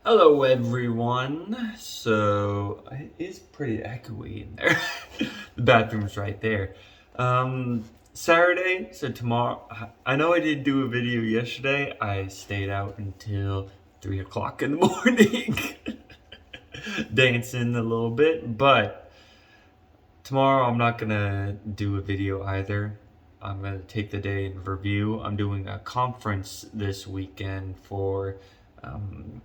Hello, everyone. So it is pretty echoey in there. The bathroom's right there. Saturday, so tomorrow. I know I did do a video yesterday. I stayed out until 3 o'clock in the morning, dancing a little bit. But tomorrow, I'm not gonna do a video either. I'm gonna take the day in review. I'm doing a conference this weekend for. Um,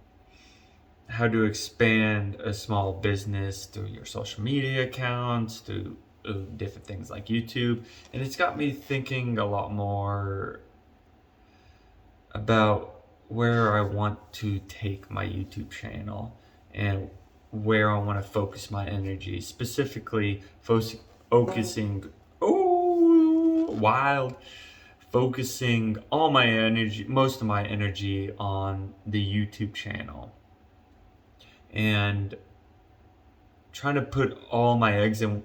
how to expand a small business through your social media accounts, through different things like YouTube. And it's got me thinking a lot more about where I want to take my YouTube channel and where I want to focus my energy, specifically focusing, wild, focusing all my energy, most of my energy on the YouTube channel. And trying to put all my eggs in,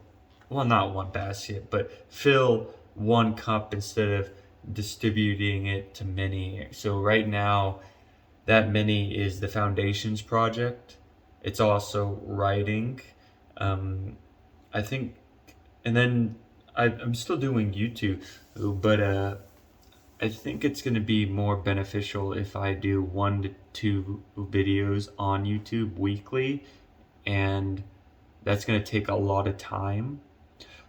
well, not one basket, but fill one cup instead of distributing it to many. So right now, that many is the foundations project. It's also writing. I think, and then I'm still doing YouTube, but I think it's going to be more beneficial if I do 1 to 2 videos on YouTube weekly, and that's going to take a lot of time.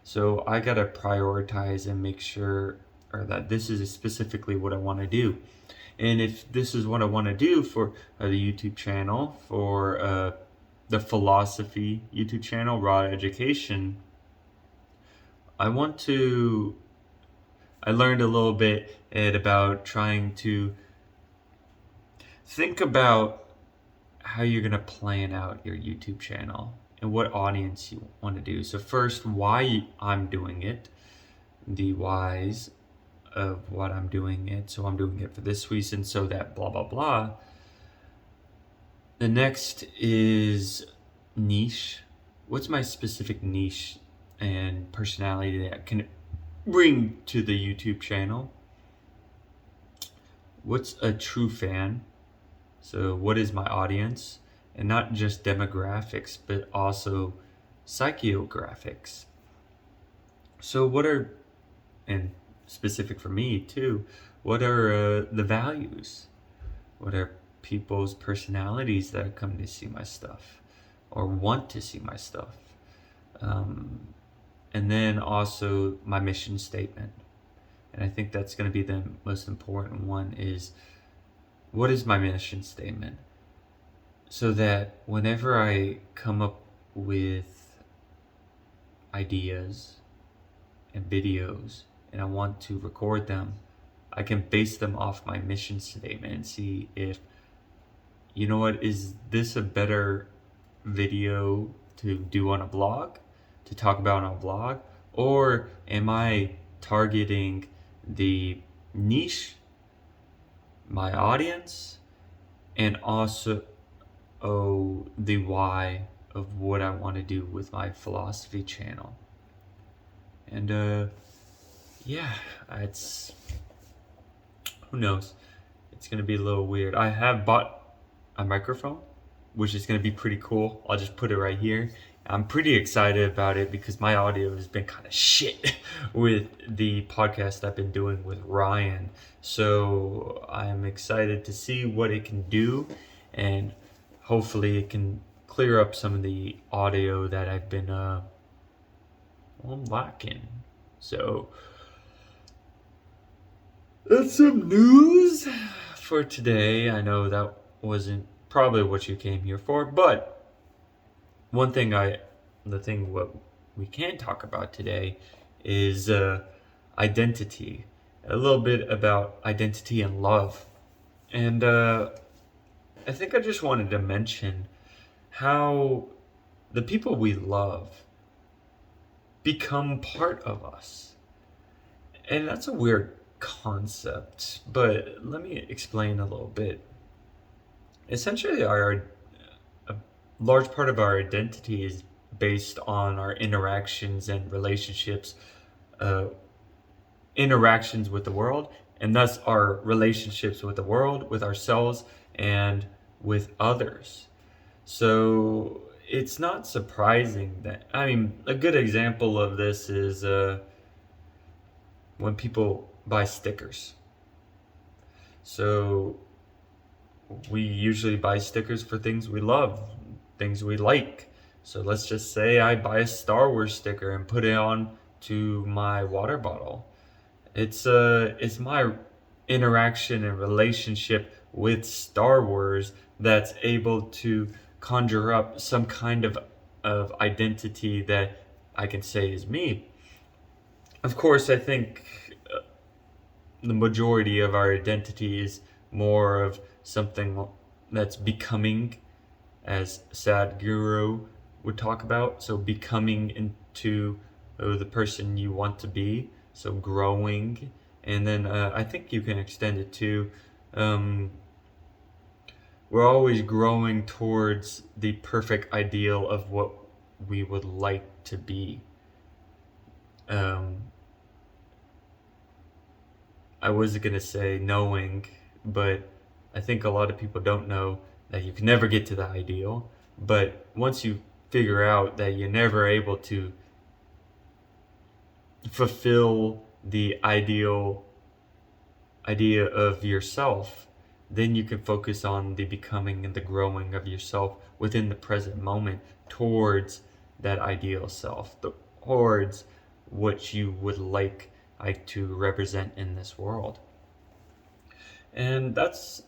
So I got to prioritize and make sure or that this is specifically what I want to do. And if this is what I want to do for the YouTube channel, for the philosophy YouTube channel, Raw Education, I want to. I learned a little bit about trying to think about how you're going to plan out your YouTube channel and what audience you want to do. So first, why I'm doing it, the whys of what I'm doing it. So I'm doing it for this reason, so that blah, blah, blah. The next is niche. What's my specific niche and personality that I can bring to the YouTube channel? What's a true fan? So what is my audience? And not just demographics, but also psychographics. So what are, and specific for me too, what are the values? What are people's personalities that come to see my stuff or want to see my stuff? And then also my mission statement. And I think that's going to be the most important one is, what is my mission statement? So that whenever I come up with ideas and videos and I want to record them, I can base them off my mission statement and see if, you know what, is this a better video to do on a blog, to talk about on a blog? Or am I targeting the niche, my audience, and also the why of what I want to do with my philosophy channel? And yeah, it's, who knows, it's gonna be a little weird. I have bought a microphone, which is gonna be pretty cool. I'll just put it right here. I'm pretty excited about it because my audio has been kind of shit with the podcast I've been doing with Ryan. So I'm excited to see what it can do, and hopefully it can clear up some of the audio that I've been lacking. So that's some news for today. I know that wasn't probably what you came here for, but the thing what we can talk about today is identity. A little bit about identity and love. And I think I just wanted to mention how the people we love become part of us. And that's a weird concept, but let me explain a little bit. Essentially, a large part of our identity is based on our interactions and relationships, uh, interactions with the world, and thus our relationships with the world, with ourselves, and with others. So it's not surprising that, I mean, a good example of this is when people buy stickers. So we usually buy stickers for things we love, things we like. So let's just say I buy a Star Wars sticker and put it on to my water bottle. It's my interaction and relationship with Star Wars that's able to conjure up some kind of identity that I can say is me. Of course, I think the majority of our identity is more of something that's becoming, as Sadhguru would talk about. So becoming into the person you want to be. So growing, and then I think you can extend it to. We're always growing towards the perfect ideal of what we would like to be. I was gonna say knowing, but I think a lot of people don't know that you can never get to the ideal. But once you figure out that you're never able to fulfill the ideal idea of yourself, then you can focus on the becoming and the growing of yourself within the present moment towards that ideal self, towards what you would like to represent in this world. And that's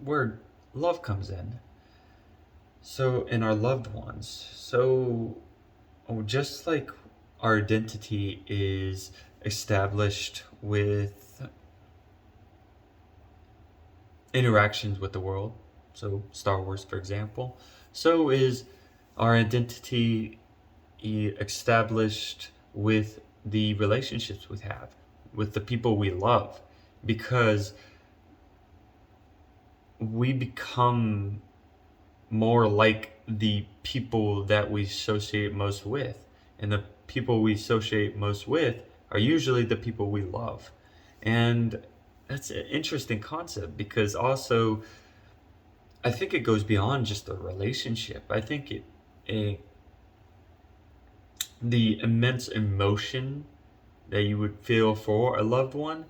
where love comes in. So, in our loved ones. So, just like our identity is established with interactions with the world, so Star Wars, for example, so is our identity established with the relationships we have, with the people we love, because we become more like the people that we associate most with. And the people we associate most with are usually the people we love. And that's an interesting concept, because also I think it goes beyond just a relationship. I think the immense emotion that you would feel for a loved one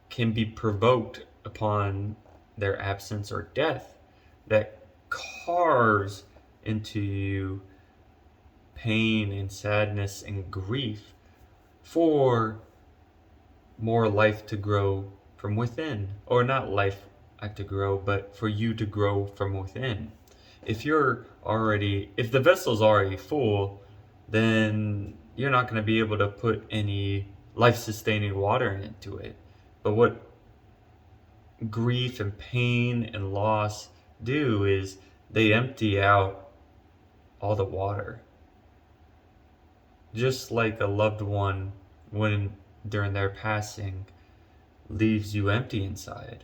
can be provoked upon their absence or death, that carves into you pain and sadness and grief for more life to grow from within. Or not life to grow, but for you to grow from within. If the vessel's already full, then you're not going to be able to put any life-sustaining water into it. But what grief and pain and loss do is they empty out all the water. Just like a loved one, when during their passing, leaves you empty inside.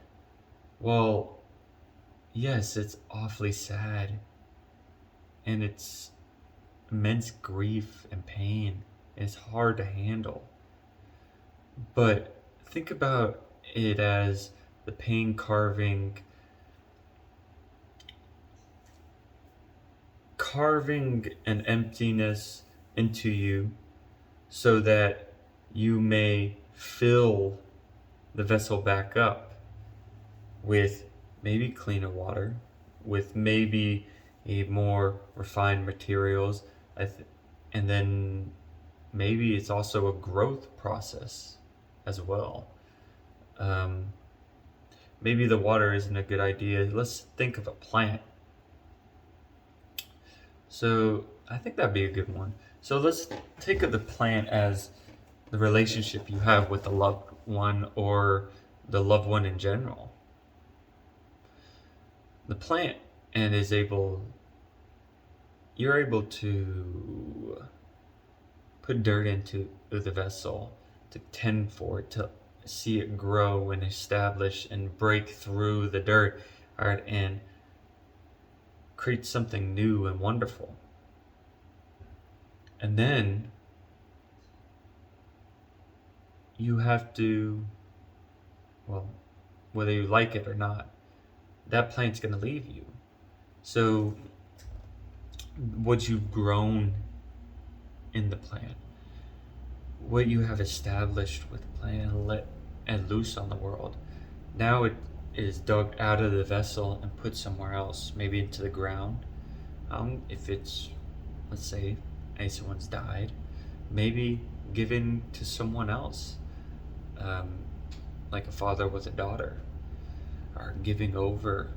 Well, yes, it's awfully sad, and it's immense grief and pain. It's hard to handle. But think about it as the pain carving an emptiness into you, so that you may fill the vessel back up with maybe cleaner water, with maybe a more refined materials, and then maybe it's also a growth process as well. Maybe the water isn't a good idea. Let's think of a plant. So I think that'd be a good one. So let's think of the plant as the relationship you have with the loved one, or the loved one in general. The plant and you're able to put dirt into the vessel, to tend for it, to see it grow and establish and break through the dirt, and create something new and wonderful. And then you have to, well, whether you like it or not, that plant's going to leave you. So what you've grown in the plant, what you have established with the plant and let and loose on the world, now it is dug out of the vessel and put somewhere else, maybe into the ground. If it's, let's say, someone's died, maybe given to someone else, like a father with a daughter, or giving over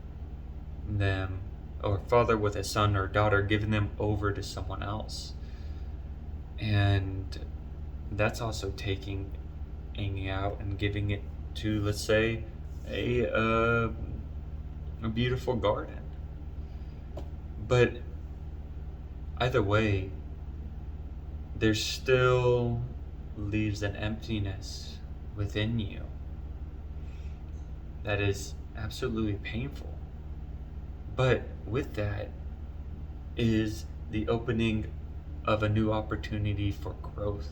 them, or father with a son or daughter, giving them over to someone else. And that's also taking out and giving it to, let's say, a beautiful garden. But either way, there still leaves an emptiness within you that is absolutely painful. But with that is the opening of a new opportunity for growth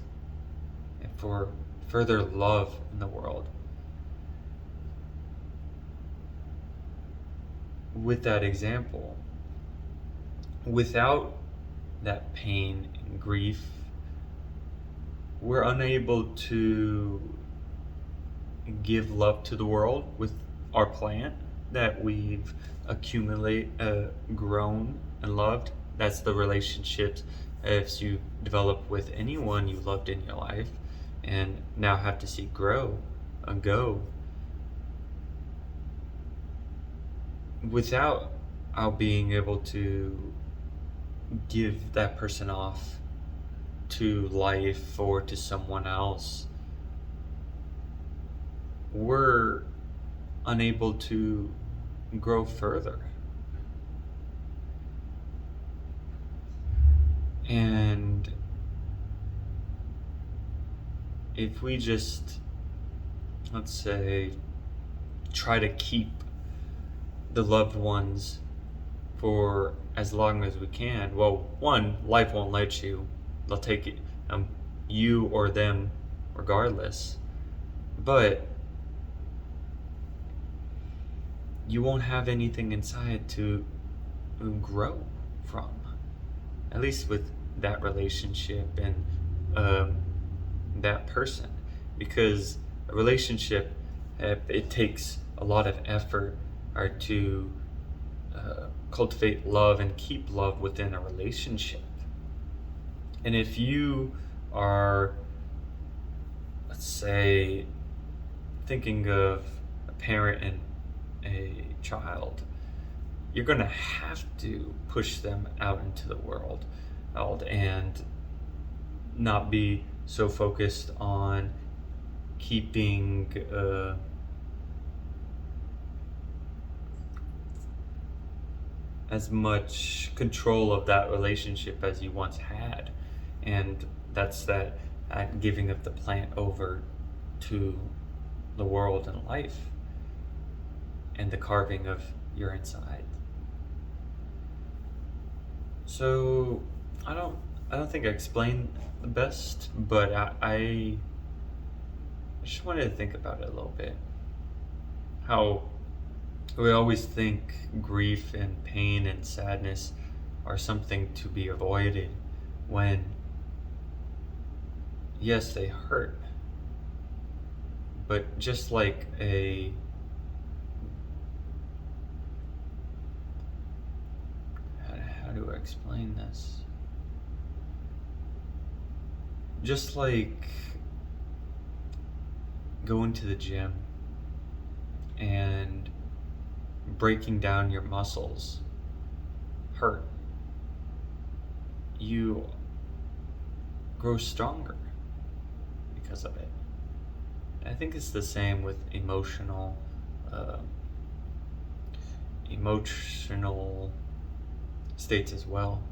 and for further love in the world. With that example, without that pain and grief, we're unable to give love to the world with our plant that we've grown and loved. That's the relationships as you develop with anyone you loved in your life and now have to see grow and go. Without being able to give that person off to life or to someone else, we're unable to grow further. And if we just, let's say, try to keep the loved ones for as long as we can, well, one, life won't let you. They'll take it, you or them regardless. But you won't have anything inside to grow from, at least with that relationship and that person. Because a relationship, it takes a lot of effort to cultivate love and keep love within a relationship. And if you are, let's say, thinking of a parent and a child, you're going to have to push them out into the world and not be so focused on keeping as much control of that relationship as you once had. And that's that giving of the plant over to the world and life and the carving of your inside. So I don't think I explained the best, but I just wanted to think about it a little bit. How we always think grief and pain and sadness are something to be avoided, when yes, they hurt, but just like how do I explain this? Just like going to the gym and breaking down your muscles hurt. You grow stronger because of it. I think it's the same with emotional states as well.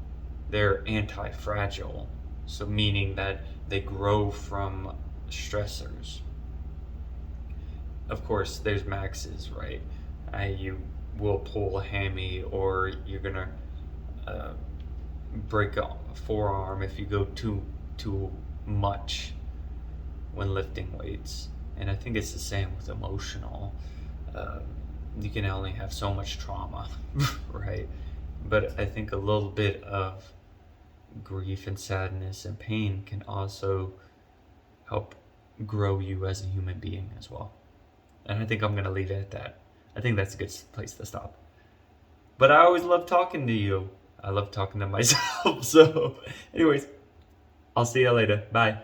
They're anti-fragile, so meaning that they grow from stressors. Of course, there's maxes, right? You will pull a hammy, or you're gonna break a forearm if you go too much when lifting weights. And I think it's the same with emotional you can only have so much trauma, right? But I think a little bit of grief and sadness and pain can also help grow you as a human being as well. And I think I'm going to leave it at that. I think that's a good place to stop. But I always love talking to you. I love talking to myself. So, anyways, I'll see you later. Bye.